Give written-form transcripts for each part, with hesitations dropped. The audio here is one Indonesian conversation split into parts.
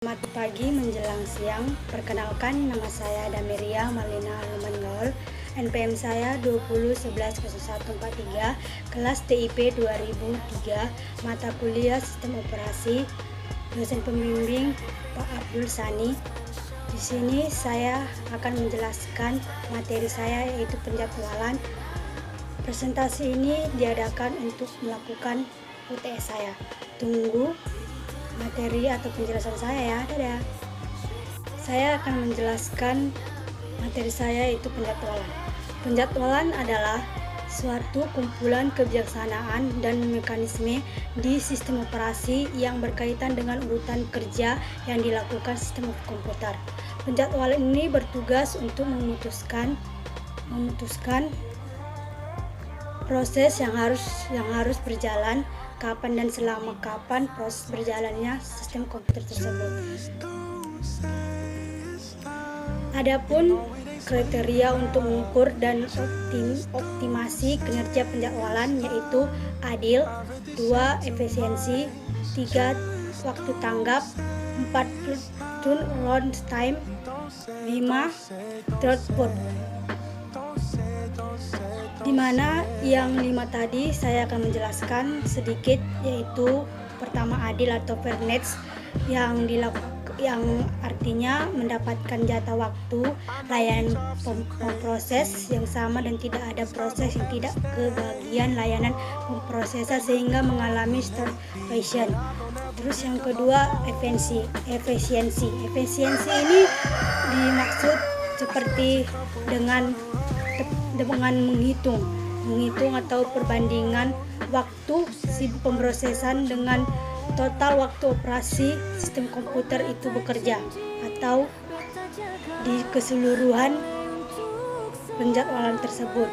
Selamat pagi menjelang siang. Perkenalkan, nama saya Dameria Malina Almangaul. NPM saya 20110143, kelas TIP 2003, mata kuliah Sistem Operasi. Dosen pembimbing Pak Abdul Sani. Di sini saya akan menjelaskan materi saya, yaitu penjadwalan. Presentasi ini diadakan untuk melakukan UTS saya. Tunggu materi atau penjelasan saya ya. Dadah. Saya akan menjelaskan materi saya, yaitu penjadwalan. Penjadwalan adalah suatu kumpulan kebijaksanaan dan mekanisme di sistem operasi yang berkaitan dengan urutan kerja yang dilakukan sistem komputer. Penjadwalan ini bertugas untuk memutuskan proses yang harus berjalan, kapan dan selama kapan proses berjalannya sistem komputer tersebut. Adapun kriteria untuk mengukur dan optimasi kinerja penjadwalan yaitu adil, 2. Efisiensi, 3. Waktu tanggap, 4. Turnaround time, 5. Throughput. Di mana yang 5 tadi saya akan menjelaskan sedikit, yaitu pertama adil atau fairness, yang artinya mendapatkan jatah waktu layanan pemproses yang sama dan tidak ada proses yang tidak kebagian layanan pemprosesan sehingga mengalami starvation. Terus yang kedua efisiensi ini dimaksud seperti dengan menghitung atau perbandingan waktu si pemrosesan dengan total waktu operasi sistem komputer itu bekerja atau di keseluruhan penjadwalan tersebut,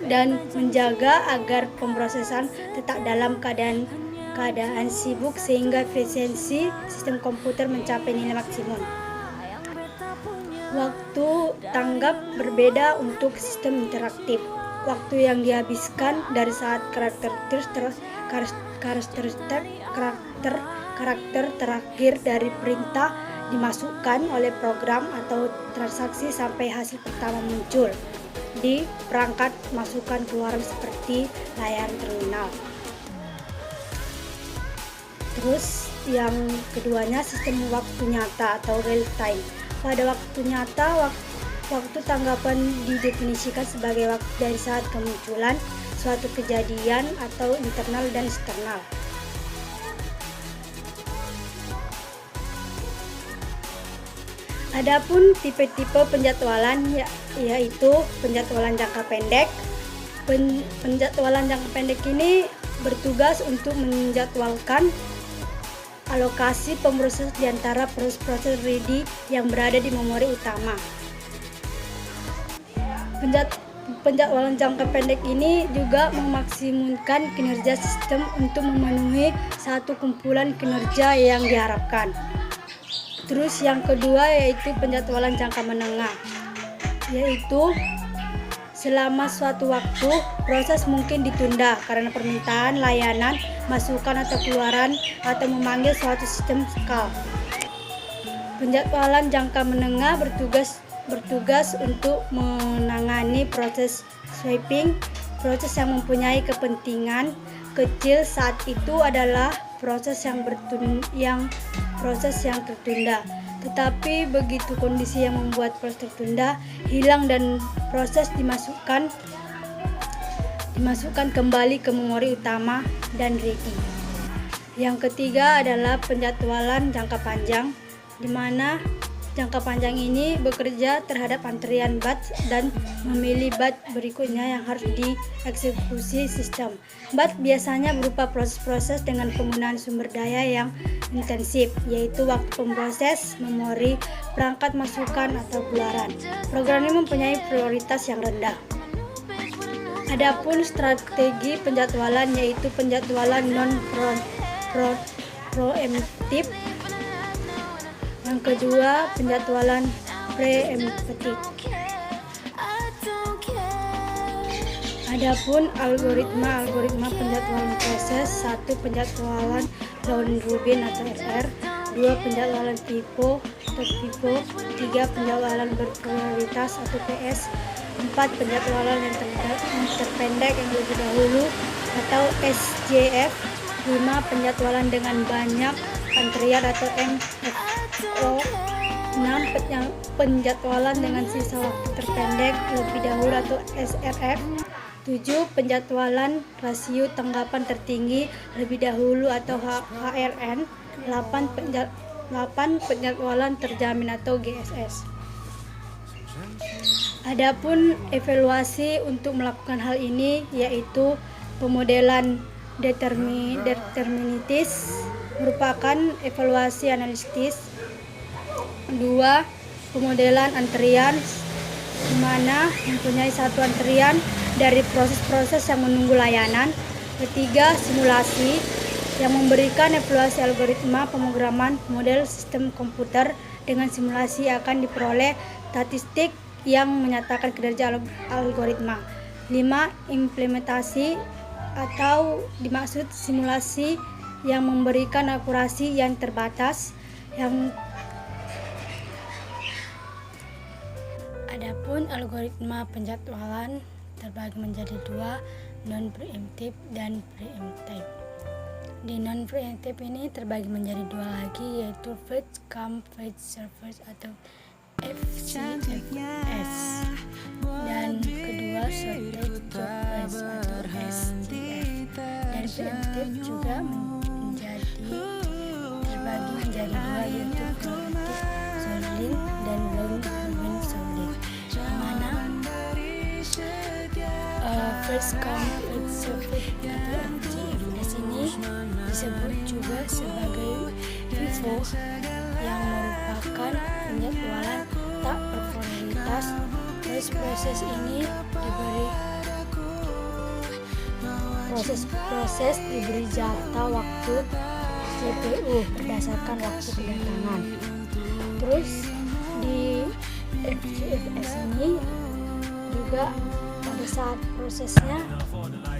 dan menjaga agar pemrosesan tetap dalam keadaan sibuk sehingga efisiensi sistem komputer mencapai nilai maksimum. Waktu tanggap berbeda untuk sistem interaktif. Waktu yang dihabiskan dari saat karakter terakhir dari perintah dimasukkan oleh program atau transaksi sampai hasil pertama muncul di perangkat masukan keluaran seperti layar terminal. Terus yang keduanya sistem waktu nyata atau real time. Pada waktu nyata, waktu tanggapan didefinisikan sebagai waktu dari saat kemunculan suatu kejadian atau internal dan eksternal. Adapun tipe-tipe penjadwalan yaitu penjadwalan jangka pendek. Penjadwalan jangka pendek ini bertugas untuk menjadwalkan alokasi pemroses di antara proses-proses ready yang berada di memori utama. Penjadwalan jangka pendek ini juga memaksimumkan kinerja sistem untuk memenuhi satu kumpulan kinerja yang diharapkan. Terus yang kedua yaitu penjadwalan jangka menengah, yaitu selama suatu waktu proses mungkin ditunda karena permintaan layanan, masukan atau keluaran, atau memanggil suatu sistem skal. Penjadwalan jangka menengah bertugas untuk menangani proses sweeping, proses yang mempunyai kepentingan kecil saat itu adalah proses yang tertunda. Tetapi begitu kondisi yang membuat proses tertunda hilang dan proses dimasukkan kembali ke memori utama dan ready. Yang ketiga adalah penjadwalan jangka panjang, di mana jangka panjang ini bekerja terhadap antrian batch dan memilih batch berikutnya yang harus dieksekusi sistem. Batch biasanya berupa proses-proses dengan penggunaan sumber daya yang intensif, yaitu waktu pemproses, memori, perangkat masukan atau keluaran. Program ini mempunyai prioritas yang rendah. Adapun strategi penjadwalan yaitu penjadwalan non-preemptif. Yang kedua, penjadwalan preemptif. Adapun algoritma penjadwalan proses, 1. Penjadwalan Round Robin atau FR, 2. Penjadwalan FIFO atau FIFO. 3. Penjadwalan berprioritas atau PS. 4. Penjadwalan yang terpendek yang lebih dahulu atau SJF. 5. Penjadwalan dengan banyak antrian atau MFO. 6. Penjadwalan dengan sisa waktu terpendek lebih dahulu atau SRF. 7. Penjadwalan rasio tanggapan tertinggi lebih dahulu atau HRN. 8. Penjadwalan terjamin atau GSS. Adapun evaluasi untuk melakukan hal ini yaitu pemodelan deterministis merupakan evaluasi analitis. 2. Pemodelan antrian di mana mempunyai satu antrian dari proses-proses yang menunggu layanan. Ketiga, simulasi yang memberikan evaluasi algoritma pemrograman model sistem komputer. Dengan simulasi akan diperoleh statistik yang menyatakan kinerja algoritma. 5. Implementasi atau dimaksud simulasi yang memberikan akurasi yang terbatas. Adapun algoritma penjadwalan terbagi menjadi 2, non-preemptive dan preemptive. Di non-preemptive ini terbagi menjadi 2 lagi, yaitu first come first served atau FCFS, dan kedua shortest job first atau SJF. Dan preemptive juga terbagi menjadi 2, yaitu preemptive solving dan long problem solving. First come first served atau FCFS ini disebut juga sebagai FIFO yang merupakan penjadwalan tak berprioritas. Terus proses diberi jatah waktu CPU berdasarkan waktu kedatangan. Terus di FCFS ini juga pada saat prosesnya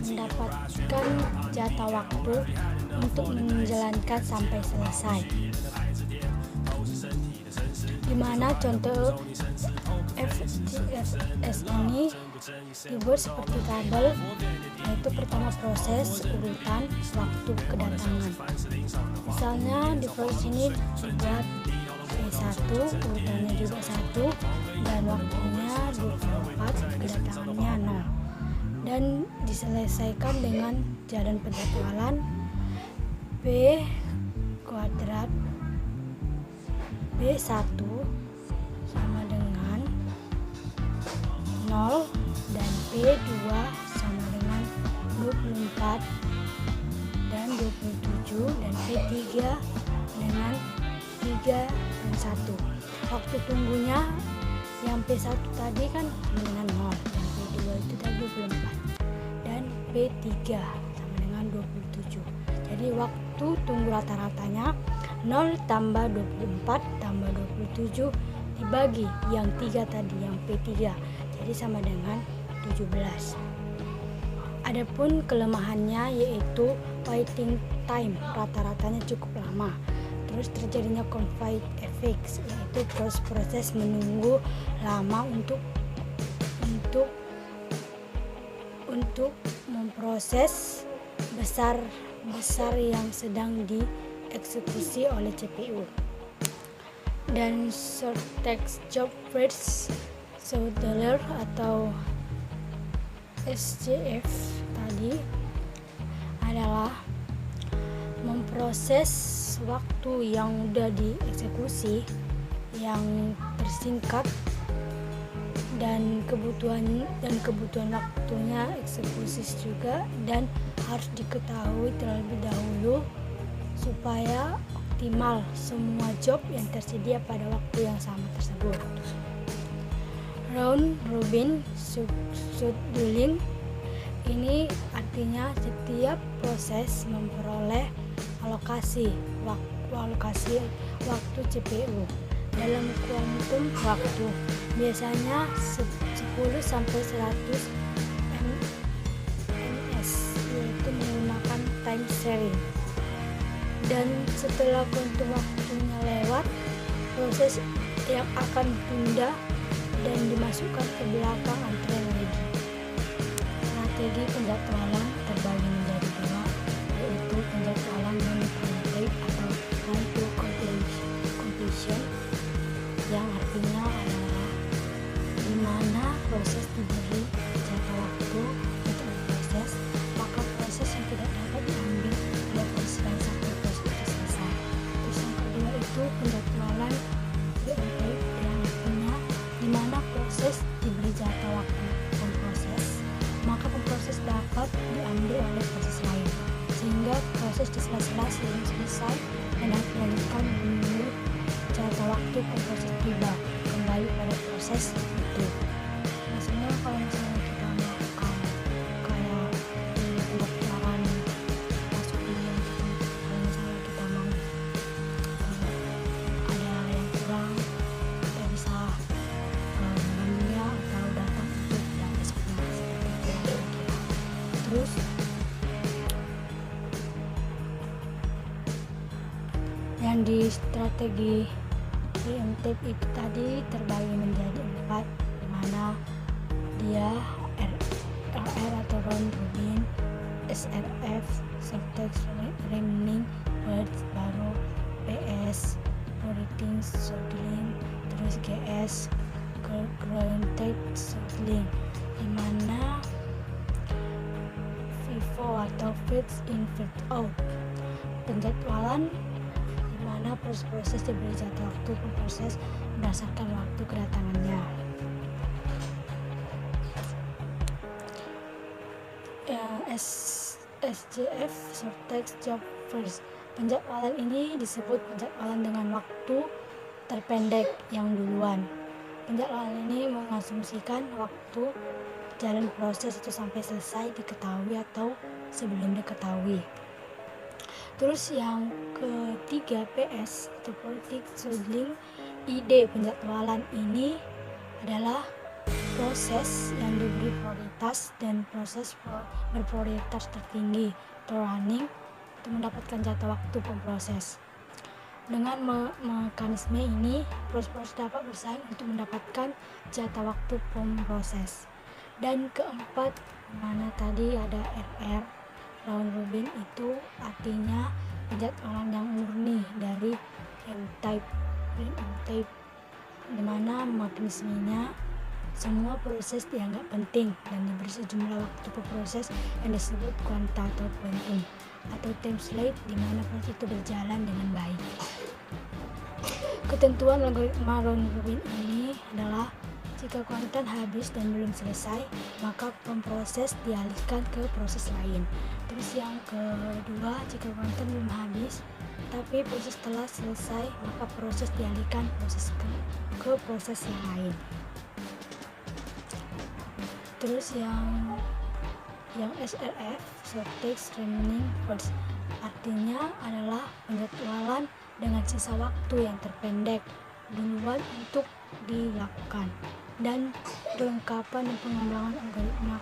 mendapatkan jatah waktu untuk menjalankan sampai selesai. Di mana contoh FCFS ini dibuat seperti tabel, yaitu pertama proses urutan waktu kedatangan. Misalnya di proses ini dibuat P1, urutannya juga 1 dan waktunya 24, kedatangannya 0, dan diselesaikan dengan jalan penjadwalan P kuadrat B1 sama dengan 0 dan P2 sama dengan 24 dan 27 dan P3 dengan 3 dan 1. Waktu tunggunya yang P1 tadi kan sama dengan 0 dan P2 itu tadi 24 dan P3 sama dengan 27. Jadi waktu tunggu rata-ratanya 0 tambah 24 tambah 27 dibagi yang 3 tadi, yang P3, jadi sama dengan 17. Adapun kelemahannya yaitu waiting time, rata-ratanya cukup lama. Terus terjadinya conflict effects, yaitu proses menunggu lama untuk memproses besar yang sedang dieksekusi oleh CPU. Dan shortest job first scheduler atau SJF tadi adalah memproses waktu yang udah dieksekusi yang tersingkat dan kebutuhan waktunya eksekusi juga, dan harus diketahui terlebih dahulu supaya optimal semua job yang tersedia pada waktu yang sama tersebut. Round robin scheduling ini artinya setiap proses memperoleh alokasi waktu CPU dalam kuantum waktu, biasanya 10 sampai 100 ms, yaitu menggunakan time sharing. Dan setelah kuantum waktu waktunya lewat, proses yang akan ditunda dan dimasukkan ke belakang antrean lagi. Strategi penjadwalan terbagi menjadi dua, yaitu penjadwalan non-preemptive atau time to completion, yang artinya adalah di mana proses diberi jangka waktu untuk berproses, maka proses yang tidak dapat diambil oleh proses lain sampai proses itu selesai. Terus yang kedua itu penjadwalan preemptive, yang artinya di mana proses diberi jangka waktu memproses, maka pemproses dapat diambil oleh proses lain, sehingga proses di sela-sela sebelum selesai dan harus dilanjutkan menurut jangka waktu pemproses tiba kembali pada proses itu. Maksudnya kalau misalnya kita melakukan kayak di pendaftaran masuk kuliah gitu, kalau misalnya kita mau ada yang kurang, kita bisa mengambilnya atau datang untuk yang besoknya seperti itu. Terus yang di strategi preemptive itu tadi terbagi menjadi 4, di mana dia RR atau round robin, SRF subtext remaining words, baru PS rotating circling, terus GS grounded circling, di mana FIFO atau fits in fit out penjadwalan di mana proses diberi jangka waktu proses berdasarkan waktu kedatangannya. SJF subtext job first, penjadwalan ini disebut penjadwalan dengan waktu terpendek yang duluan. Penjadwalan ini mengasumsikan waktu jalan proses itu sampai selesai diketahui atau sebelum diketahui. Terus yang ketiga PS itu politik scheduling. Ide penjadwalan ini adalah proses yang diberi prioritas dan proses berprioritas tertinggi atau running untuk mendapatkan jatah waktu pemproses. Dengan mekanisme ini, proses dapat bersaing untuk mendapatkan jatah waktu pemproses. Dan keempat, mana tadi ada RR round robin, itu artinya penjadwalan yang murni dari preemptive, di mana mekanismenya semua proses dianggap penting dan diberi sejumlah waktu per proses yang disebut kuanta atau quantum atau time slate, di mana proses itu berjalan dengan baik. Ketentuan algoritma round robin ini adalah jika kuantan habis dan belum selesai, maka pemproses dialihkan ke proses lain. Terus yang kedua, jika kuantan belum habis tapi proses telah selesai, maka proses dialihkan ke proses yang lain. Terus yang SRF subtext remaining words artinya adalah penjadwalan dengan sisa waktu yang terpendek duluan untuk dilakukan, dan kelengkapan dan pengembangan algoritma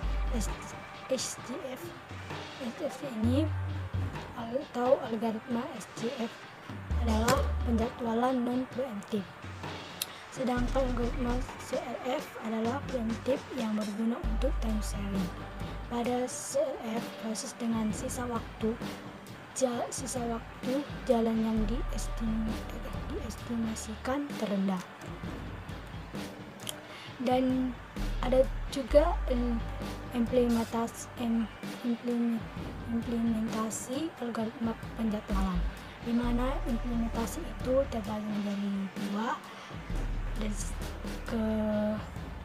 SJF ini atau algoritma SJF adalah penjadwalan non-preemptive. Sedangkan algoritma CRF adalah preemptive yang berguna untuk time sharing. Pada CRF, proses dengan sisa waktu jalan yang diestimasikan terendah. Dan ada juga implementasi algoritma penjadwalan, di mana implementasi itu terbagi menjadi dua,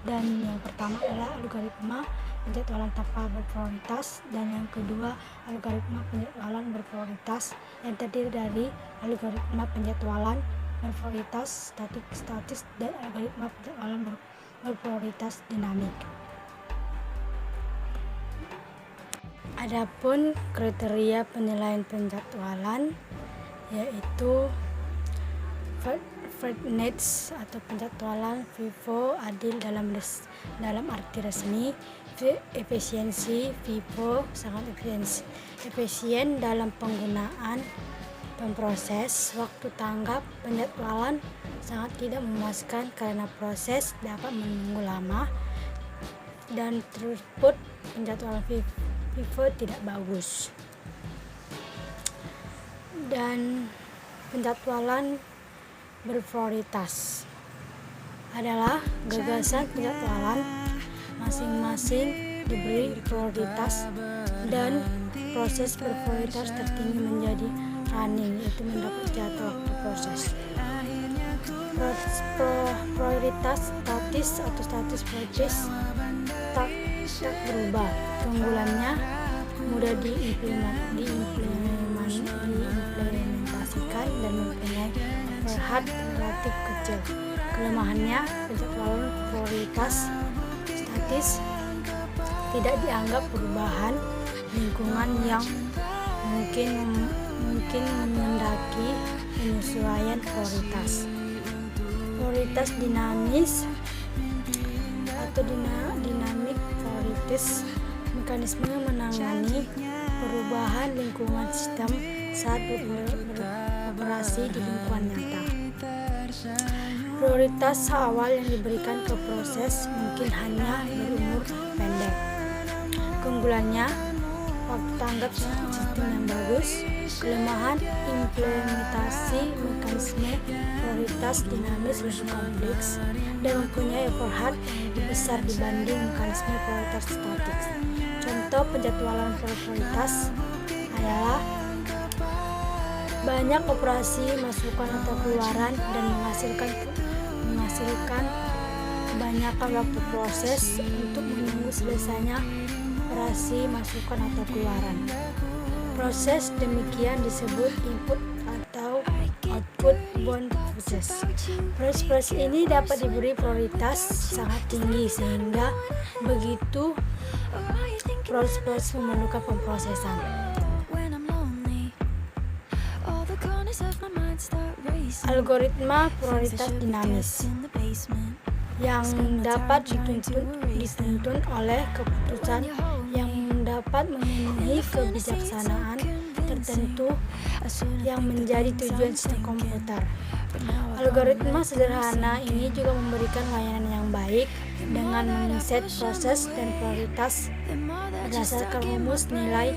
dan yang pertama adalah algoritma penjadwalan tanpa berprioritas, dan yang kedua algoritma penjadwalan berprioritas yang terdiri dari algoritma penjadwalan berprioritas statis dan algoritma penjadwalan berprioritas dinamik. Adapun kriteria penilaian penjadwalan yaitu fairness atau penjadwalan FIFO adil dalam arti resmi, efisiensi FIFO sangat efisien dalam penggunaan pemproses, waktu tanggap penjadwalan sangat tidak memuaskan karena proses dapat menunggu lama dan throughput penjadwalan Vivo tidak bagus. Dan penjadwalan berprioritas adalah gagasan penjadwalan masing-masing diberi prioritas dan proses berprioritas tertinggi menjadi running, yaitu mendapat jadwal waktu proses. Prioritas statis atau status prioritas tak berubah. Keunggulannya mudah diimplementasikan dan mempunyai overhead relatif kecil. Kelemahannya, penjadwalan prioritas statis tidak dianggap perubahan lingkungan yang mungkin menghendaki penyesuaian prioritas. Prioritas dinamis atau dinamik prioritas mekanisme menangani perubahan lingkungan sistem saat beroperasi di lingkungan nyata. Prioritas awal yang diberikan ke proses mungkin hanya berumur pendek. Keunggulannya, waktu tanggap sistem yang bagus. Kelemahan, implementasi mekanisme prioritas dinamis lebih kompleks dan mempunyai overhead lebih besar dibanding mekanisme prioritas statis. Contoh penjadwalan prioritas adalah banyak operasi masukan atau keluaran dan menghasilkan kebanyakan waktu proses untuk menunggu selesainya operasi masukan atau keluaran. Proses demikian disebut input atau output bound process. Proses ini dapat diberi prioritas sangat tinggi sehingga begitu proses memerlukan pemprosesan. Algoritma prioritas dinamis yang dapat dituntun oleh keputusan yang dapat memenuhi kebijaksanaan tertentu yang menjadi tujuan sistem komputer. Algoritma sederhana ini juga memberikan layanan yang baik dengan mengeset proses dan prioritas berdasarkan rumus nilai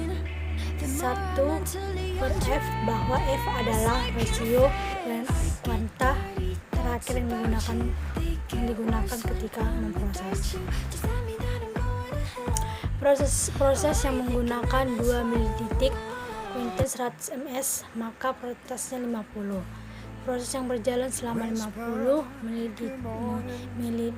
1/f, bahwa f adalah rasio dan kuanta terakhir yang digunakan ketika memproses. Proses yang menggunakan 2 ml kuintil 100 ms maka prioritasnya 50. Proses yang berjalan selama 50 ml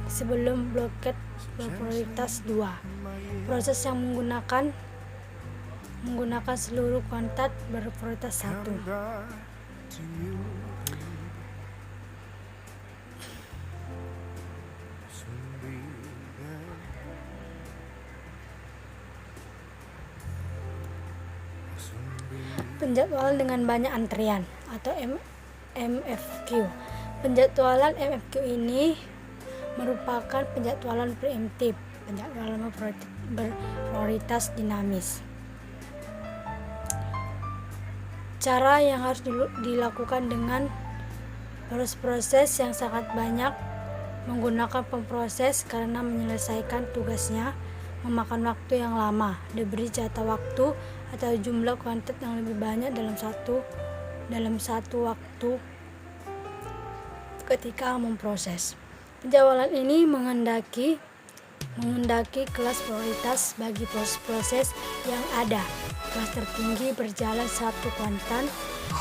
sebelum bloket berprioritas 2. Proses yang menggunakan seluruh kuantat berprioritas 1. Penjadwalan dengan banyak antrian atau MFQ. Penjadwalan MFQ ini merupakan penjadwalan preemptif, penjadwalan berprioritas dinamis. Cara yang harus dilakukan dengan proses yang sangat banyak menggunakan pemproses karena menyelesaikan tugasnya memakan waktu yang lama, diberi jatah waktu atau jumlah kuantitas yang lebih banyak dalam satu waktu ketika memproses. Penjadwalan ini menghendaki kelas prioritas bagi proses yang ada. Kelas tertinggi berjalan 1 kuantan,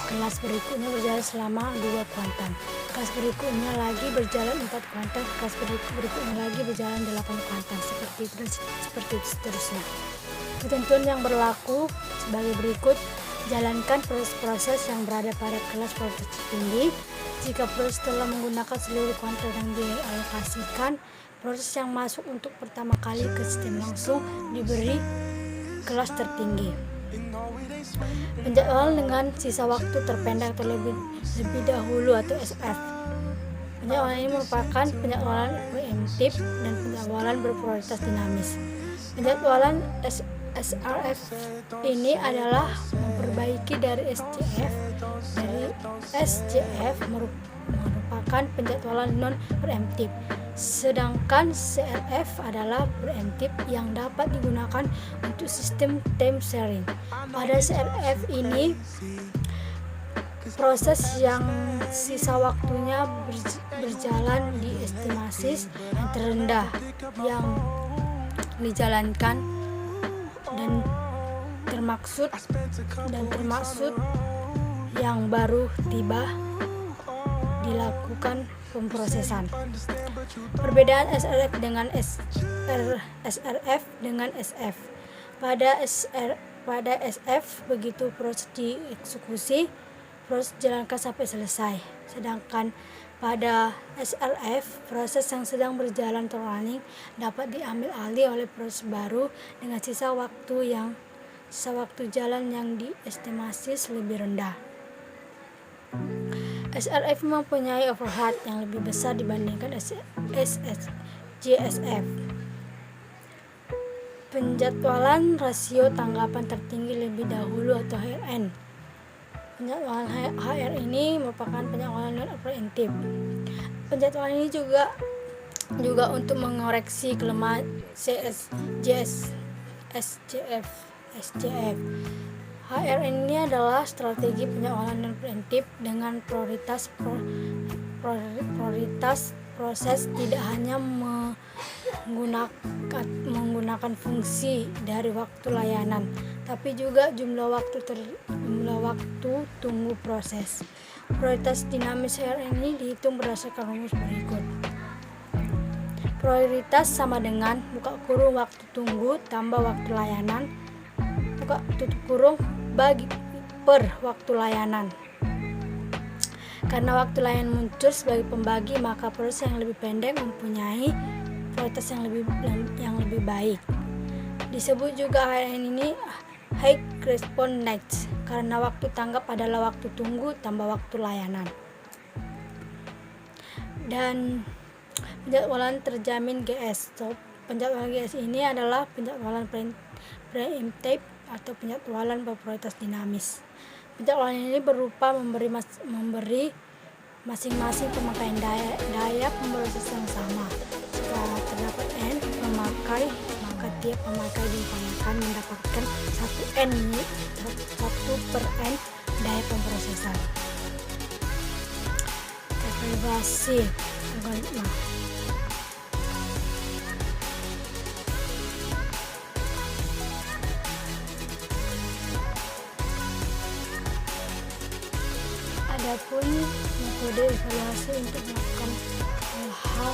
kelas berikutnya berjalan selama 2 kuantan, kelas berikutnya lagi berjalan 4 kuantan, kelas berikutnya lagi berjalan 8 kuantan, seperti seterusnya. Ketentuan yang berlaku sebagai berikut: jalankan proses yang berada pada kelas prioritas tertinggi. Jika proses telah menggunakan seluruh kuantan yang dialokasikan, proses yang masuk untuk pertama kali ke sistem langsung diberi kelas tertinggi. Penjadwalan dengan sisa waktu terpendek atau lebih dahulu atau SF. Penjadwalan ini merupakan penjadwalan preemptif dan penjadwalan berprioritas dinamis. Penjadwalan SRF ini adalah diperbaiki dari SJF merupakan penjadwalan non-preemptif, sedangkan CRF adalah preemptif yang dapat digunakan untuk sistem time sharing. Pada CRF ini, proses yang sisa waktunya berjalan di estimasi yang terendah yang dijalankan dan termaksud yang baru tiba dilakukan pemrosesan. Perbedaan SRF dengan SRF dengan SF. Pada SF begitu proses dieksekusi, proses dijalankan sampai selesai. Sedangkan pada SRF, proses yang sedang berjalan running dapat diambil alih oleh proses baru dengan sisa waktu jalan yang diestimasi lebih rendah. SRF mempunyai overhead yang lebih besar dibandingkan JSF. Penjadwalan rasio tanggapan tertinggi lebih dahulu atau HRN. Penjadwalan HR ini merupakan penjadwalan non-preemptif. Penjadwalan ini juga untuk mengoreksi kelemahan SJF. HRN ini adalah strategi penjadwalan non-preemptif dengan prioritas proses tidak hanya menggunakan fungsi dari waktu layanan, tapi juga jumlah waktu tunggu proses. Prioritas dinamis HRN ini dihitung berdasarkan rumus berikut. Prioritas sama dengan buka kurung waktu tunggu tambah waktu layanan buka tutup kurung bagi per waktu layanan. Karena waktu layanan muncul sebagai pembagi, maka proses yang lebih pendek mempunyai prioritas yang lebih baik. Disebut juga HRN ini high response needs karena waktu tanggap adalah waktu tunggu tambah waktu layanan. Dan penjadwalan terjamin GS. Penjadwalan GS ini adalah penjadwalan preemptif atau penjadwalan berprioritas dinamis. Penjadwalan ini berupa memberi masing-masing pemakaian daya pemroses yang sama. Jika terdapat N pemakai, maka tiap pemakai diupayakan mendapatkan 1 per N daya pemrosesan. Evaluasi algoritma. Adapun metode evaluasi untuk melakukan hal-hal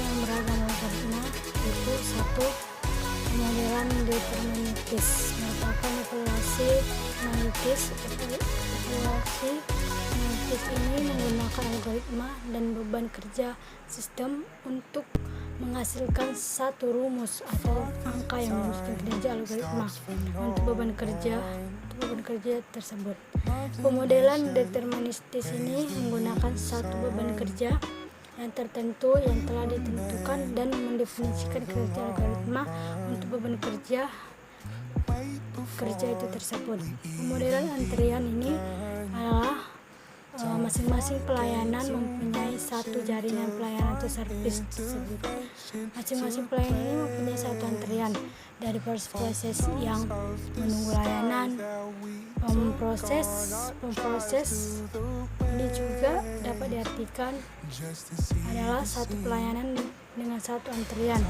yang beragam algoritma itu 1. Pemodelan deterministis merupakan evaluasi analitis. Evaluasi analitis ini menggunakan algoritma dan beban kerja sistem untuk menghasilkan satu rumus atau angka yang merumuskan kinerja algoritma untuk beban kerja tersebut. Pemodelan deterministis ini menggunakan satu beban kerja yang tertentu yang telah ditentukan dan mendefinisikan kinerja algoritma untuk beban kerja itu tersebut. Pemodelan antrian ini adalah masing-masing pelayanan mempunyai satu jaringan pelayanan atau servis tersebut. Masing-masing pelayanan ini mempunyai satu antrian dari proses yang menunggu layanan. Pemproses ini juga dapat diartikan adalah satu pelayanan dengan satu antrian.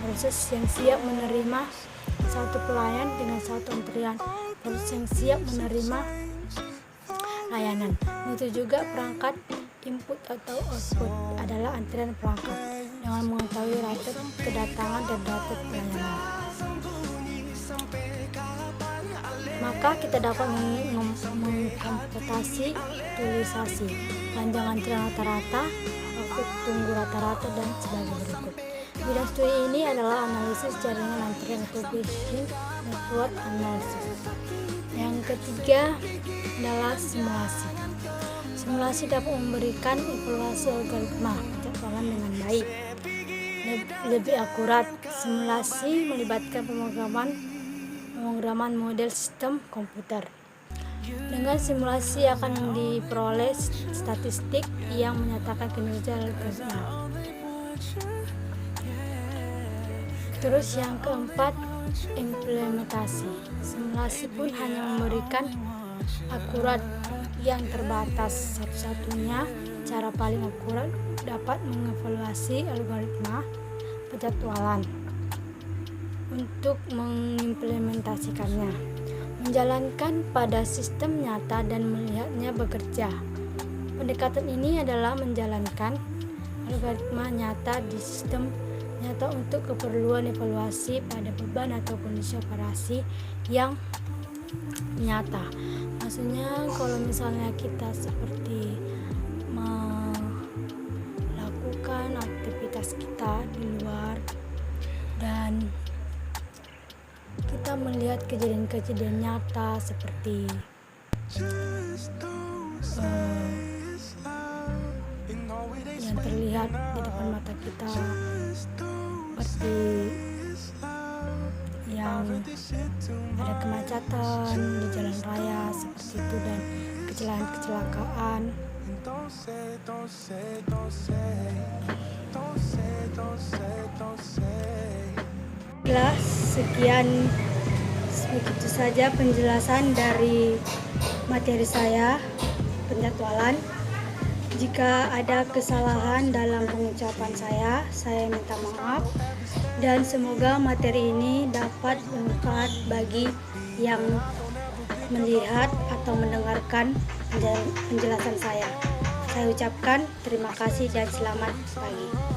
Proses yang siap menerima satu pelayan dengan satu antrian. Proses yang siap menerima layanan. Itu juga perangkat input atau output adalah antrian perangkat dengan mengetahui rate kedatangan dan rate pelayanan. Maka kita dapat mengkomputasi utilisasi panjang antrian rata-rata, waktu tunggu rata-rata dan sebagai berikut. Bidang studi ini adalah analisis jaringan antrian atau building network analysis. Yang ketiga adalah simulasi. Simulasi dapat memberikan evaluasi algoritma penjadwalan dengan baik, lebih akurat. Simulasi melibatkan pemrograman pemrograman model sistem komputer. Dengan simulasi akan diperoleh statistik yang menyatakan kinerja algoritma. Terus yang keempat, implementasi. Simulasi pun hanya memberikan akurat yang terbatas. Satu-satunya cara paling akurat dapat mengevaluasi algoritma penjadwalan untuk mengimplementasikannya, menjalankan pada sistem nyata dan melihatnya bekerja. Pendekatan ini adalah menjalankan algoritma nyata di sistem nyata untuk keperluan evaluasi pada beban atau kondisi operasi yang nyata. Maksudnya kalau misalnya kita seperti melakukan aktivitas kita di luar dan kita melihat kejadian-kejadian nyata seperti yang terlihat di depan mata kita, seperti yang ada kemacetan di jalan raya seperti itu dan kecelakaan. Sekian begitu saja penjelasan dari materi saya penjadwalan. Jika ada kesalahan dalam pengucapan saya minta maaf, dan semoga materi ini dapat bermanfaat bagi yang melihat atau mendengarkan penjelasan saya. Saya ucapkan terima kasih dan selamat pagi.